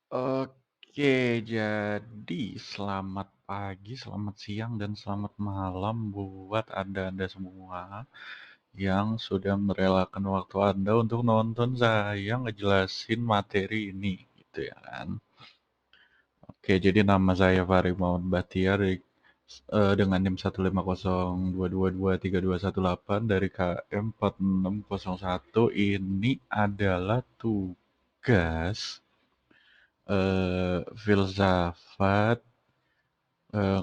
Oke, jadi selamat pagi, selamat siang, dan selamat malam buat Anda-Anda semua yang sudah merelakan waktu Anda untuk nonton saya ngejelasin materi ini, gitu ya kan. Oke, jadi nama saya Fahri Muhammad Bahtiar dengan NIM 15022232218 dari KM 4601. Ini adalah tugas filsafat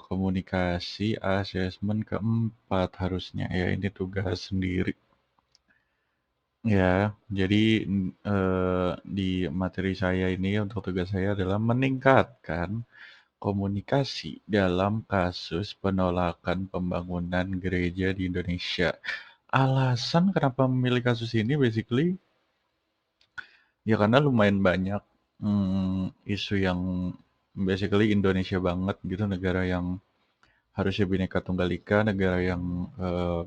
komunikasi asesmen keempat harusnya ya, ini tugas sendiri. Ya, jadi di materi saya ini untuk tugas saya adalah meningkatkan komunikasi dalam kasus penolakan pembangunan gereja di Indonesia. Alasan kenapa memilih kasus ini basically ya karena lumayan banyak isu yang basically Indonesia banget gitu, negara yang harusnya Bhinneka Tunggal Ika, negara yang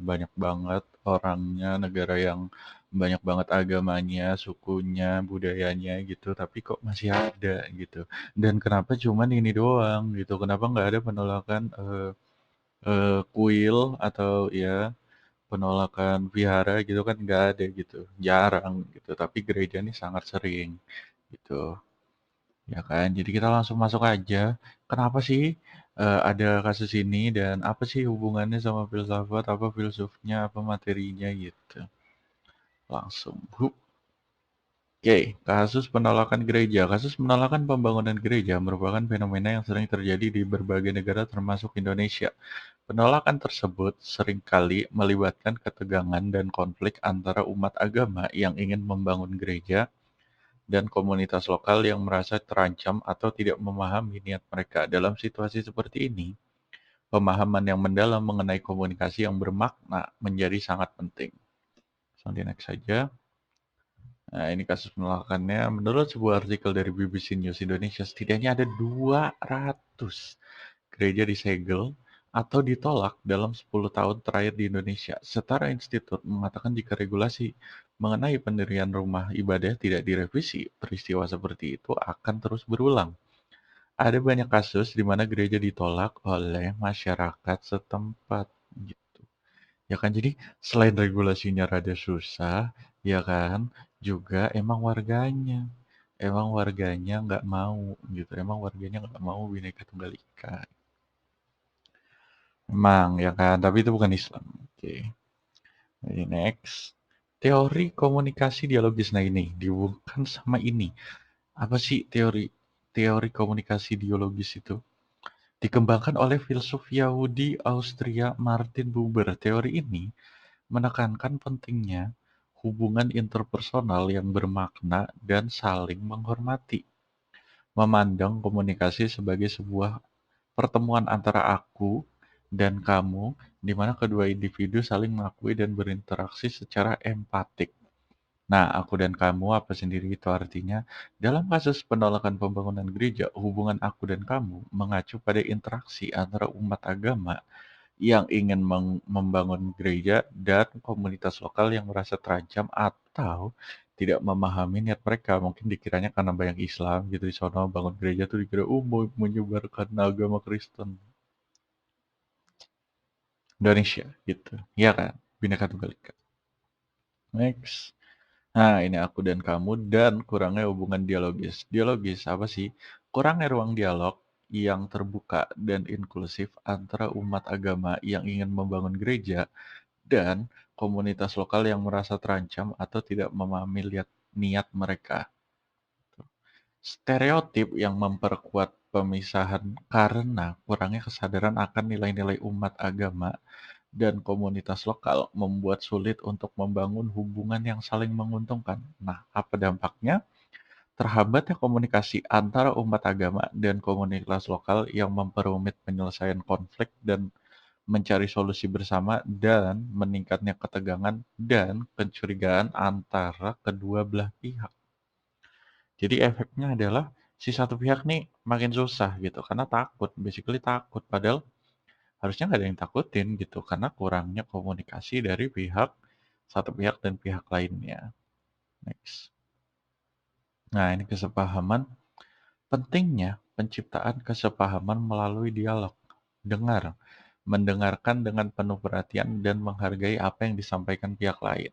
banyak banget orangnya, negara yang banyak banget agamanya, sukunya, budayanya gitu, tapi kok masih ada gitu. Dan kenapa cuman ini doang gitu? Kenapa nggak ada penolakan kuil atau ya penolakan vihara gitu kan nggak ada gitu, jarang gitu. Tapi gereja ini sangat sering gitu. Ya kan, jadi kita langsung masuk aja. Kenapa sih ada kasus ini dan apa sih hubungannya sama filsafat, apa filsufnya, apa materinya gitu. Langsung. Oke, kasus penolakan gereja. Kasus penolakan pembangunan gereja merupakan fenomena yang sering terjadi di berbagai negara termasuk Indonesia. Penolakan tersebut seringkali melibatkan ketegangan dan konflik antara umat agama yang ingin membangun gereja dan komunitas lokal yang merasa terancam atau tidak memahami niat mereka. Dalam situasi seperti ini, pemahaman yang mendalam mengenai komunikasi yang bermakna menjadi sangat penting. Di next saja. Nah, ini kasus penolakannya. Menurut sebuah artikel dari BBC News Indonesia, setidaknya ada 200 gereja disegel atau ditolak dalam 10 tahun terakhir di Indonesia. Setara Institut mengatakan jika regulasi mengenai pendirian rumah ibadah tidak direvisi, peristiwa seperti itu akan terus berulang. Ada banyak kasus di mana gereja ditolak oleh masyarakat setempat gitu. Ya kan, jadi selain regulasinya rada susah, ya kan, juga emang warganya nggak mau gitu, emang warganya nggak mau Bhinneka Tunggal Ika. Emang, ya kan? Tapi itu bukan Islam. Oke. Jadi next. Teori komunikasi dialogis. Nah ini, dihubungkan sama ini. Apa sih teori teori komunikasi dialogis itu? Dikembangkan oleh filsuf Yahudi Austria Martin Buber. Teori ini menekankan pentingnya hubungan interpersonal yang bermakna dan saling menghormati. Memandang komunikasi sebagai sebuah pertemuan antara aku dan kamu, di mana kedua individu saling mengakui dan berinteraksi secara empatik. Nah, aku dan kamu apa sendiri itu artinya? Dalam kasus penolakan pembangunan gereja, hubungan aku dan kamu mengacu pada interaksi antara umat agama yang ingin membangun gereja dan komunitas lokal yang merasa terancam atau tidak memahami niat mereka. Mungkin dikiranya karena banyak Islam gitu di sono bangun gereja tuh dikira mau menyebarkan agama Kristen Indonesia gitu. Iya kan? Bhinneka Tunggal Ika. Next. Nah, ini aku dan kamu dan kurangnya hubungan dialogis. Dialogis apa sih? Kurangnya ruang dialog yang terbuka dan inklusif antara umat agama yang ingin membangun gereja dan komunitas lokal yang merasa terancam atau tidak memahami niat mereka. Stereotip yang memperkuat pemisahan karena kurangnya kesadaran akan nilai-nilai umat agama dan komunitas lokal membuat sulit untuk membangun hubungan yang saling menguntungkan. Nah, apa dampaknya? Terhambatnya komunikasi antara umat agama dan komunitas lokal yang memperumit penyelesaian konflik dan mencari solusi bersama dan meningkatnya ketegangan dan kecurigaan antara kedua belah pihak. Jadi efeknya adalah si satu pihak nih makin susah gitu karena takut, basically takut. Padahal harusnya nggak ada yang takutin gitu karena kurangnya komunikasi dari satu pihak dan pihak lainnya. Next. Nah, ini kesepahaman Pentingnya penciptaan kesepahaman melalui dialog, dengar, mendengarkan dengan penuh perhatian dan menghargai apa yang disampaikan pihak lain.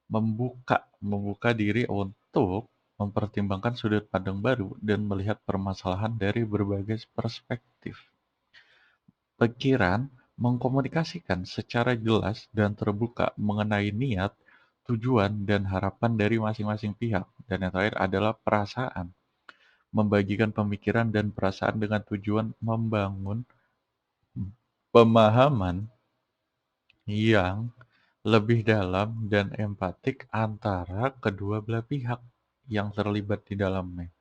Membuka diri untuk mempertimbangkan sudut pandang baru dan melihat permasalahan dari berbagai perspektif. Pikiran mengkomunikasikan secara jelas dan terbuka mengenai niat, tujuan, dan harapan dari masing-masing pihak. Dan yang terakhir adalah perasaan. Membagikan pemikiran dan perasaan dengan tujuan membangun pemahaman yang lebih dalam dan empatik antara kedua belah pihak yang terlibat di dalamnya,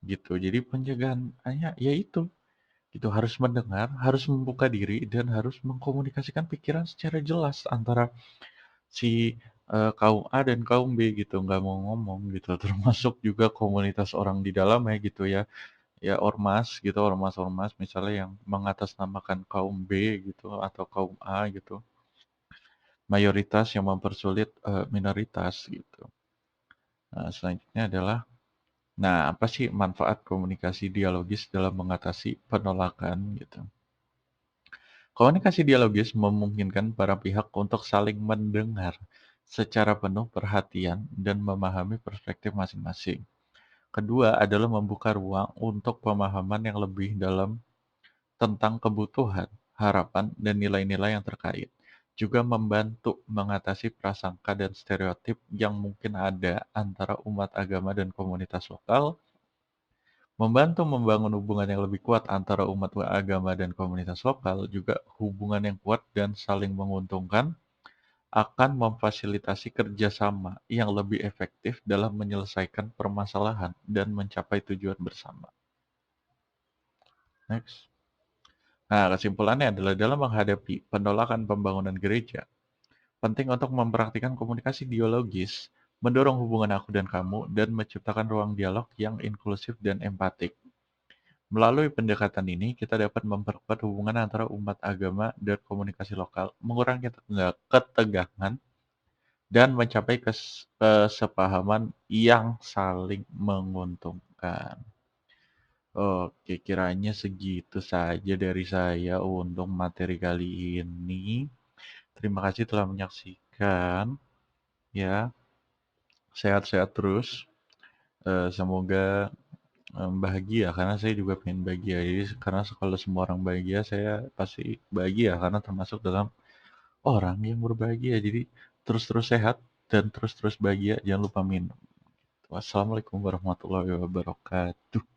gitu. Jadi pencegahannya ya itu, gitu, harus mendengar, harus membuka diri, dan harus mengkomunikasikan pikiran secara jelas antara si, kaum A dan kaum B gitu, nggak mau ngomong gitu. Termasuk juga komunitas orang di dalamnya gitu ya, ya ormas gitu, ormas-ormas misalnya yang mengatasnamakan kaum B gitu atau kaum A gitu. Mayoritas yang mempersulit, minoritas gitu. Nah, selanjutnya adalah, nah apa sih manfaat komunikasi dialogis dalam mengatasi penolakan gitu. Komunikasi dialogis memungkinkan para pihak untuk saling mendengar secara penuh perhatian dan memahami perspektif masing-masing. Kedua adalah membuka ruang untuk pemahaman yang lebih dalam tentang kebutuhan, harapan, dan nilai-nilai yang terkait. Juga membantu mengatasi prasangka dan stereotip yang mungkin ada antara umat agama dan komunitas lokal, membantu membangun hubungan yang lebih kuat antara umat agama dan komunitas lokal, juga hubungan yang kuat dan saling menguntungkan, akan memfasilitasi kerjasama yang lebih efektif dalam menyelesaikan permasalahan dan mencapai tujuan bersama. Next. Nah, kesimpulannya adalah dalam menghadapi penolakan pembangunan gereja, penting untuk mempraktikkan komunikasi dialogis, mendorong hubungan aku dan kamu, dan menciptakan ruang dialog yang inklusif dan empatik. Melalui pendekatan ini, kita dapat memperkuat hubungan antara umat agama dan komunikasi lokal, mengurangi ketegangan, dan mencapai kesepahaman yang saling menguntungkan. Oke, kiranya segitu saja dari saya untuk materi kali ini. Terima kasih telah menyaksikan. Ya, sehat-sehat terus. Semoga bahagia, karena saya juga pengen bahagia. Jadi, karena kalau semua orang bahagia, saya pasti bahagia, karena termasuk dalam orang yang berbahagia. Jadi, terus-terus sehat dan terus-terus bahagia. Jangan lupa minum. Wassalamualaikum warahmatullahi wabarakatuh.